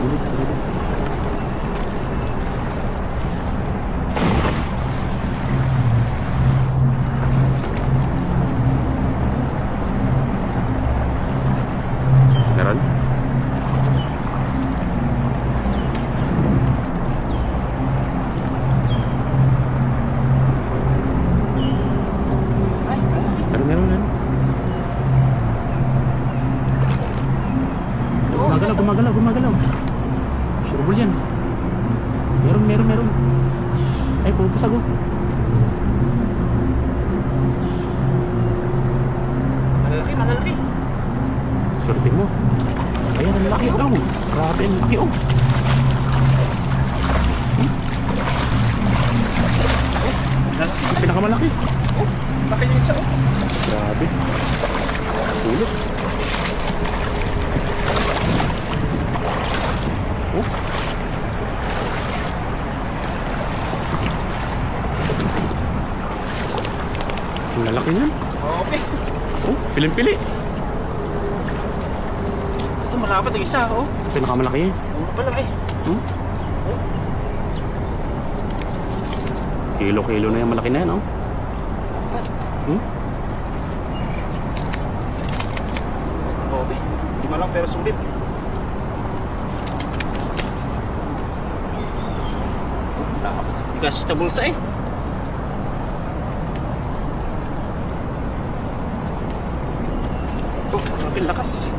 Ulit, sarili. Meron? Meron. Gumagalaw. Sure ball yan. Meron. Ay, pupusag oh. Malalaki. Surting mo. Ayan, ang laki oh. Grabe, ang laki oh. Pinakamalaki. Oh, laki yung isa oh. Grabe. Sulit. Oh. Ang lalaki niyan. Okay. Oh, piling-pili. Ito marapat ang isa oh. Pinakamalaki yan. Ano pa lang eh. Kilo-kilo na yung malaki na yan, oh. Okay. Hindi man lang pero sulit. Hindi kasi sa bulsa eh. Oh, grabe lakas.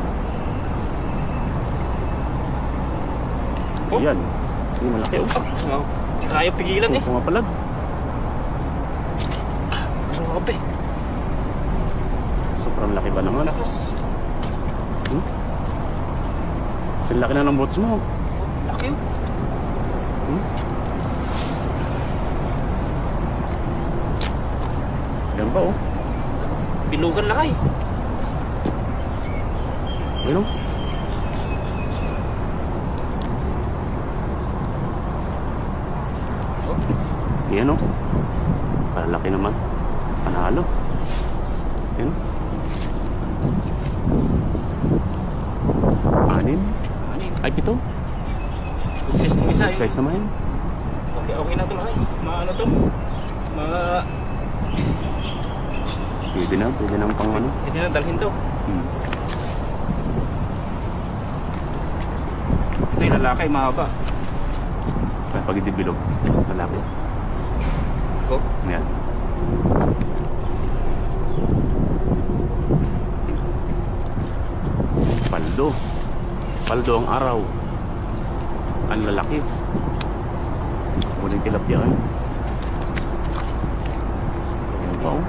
Ayan. Hindi malaki, oh. Oh, kaya pigilan eh. Pumapalag. Grabe. Sobrang laki ba naman? Lakas. Kasi laki na ng boats mo. Laki oh. Yan ba, oh. Bilugan lang ay. Ayun, oh. Yan, oh. Palaki naman. Panalo. Yan. Anin. Ay, pito. Good size itong isa. Good size naman yan. Okay na ito lang ay. Maano to? Pwede na pang ano. Pwede na dalhin to. Ito yung lalaki, mahaba. Kaya pag hindi bilog, lalaki. Go. Yan. Paldo ang araw. Ang lalaki. Muling tilapia yan. Yan pa, oh.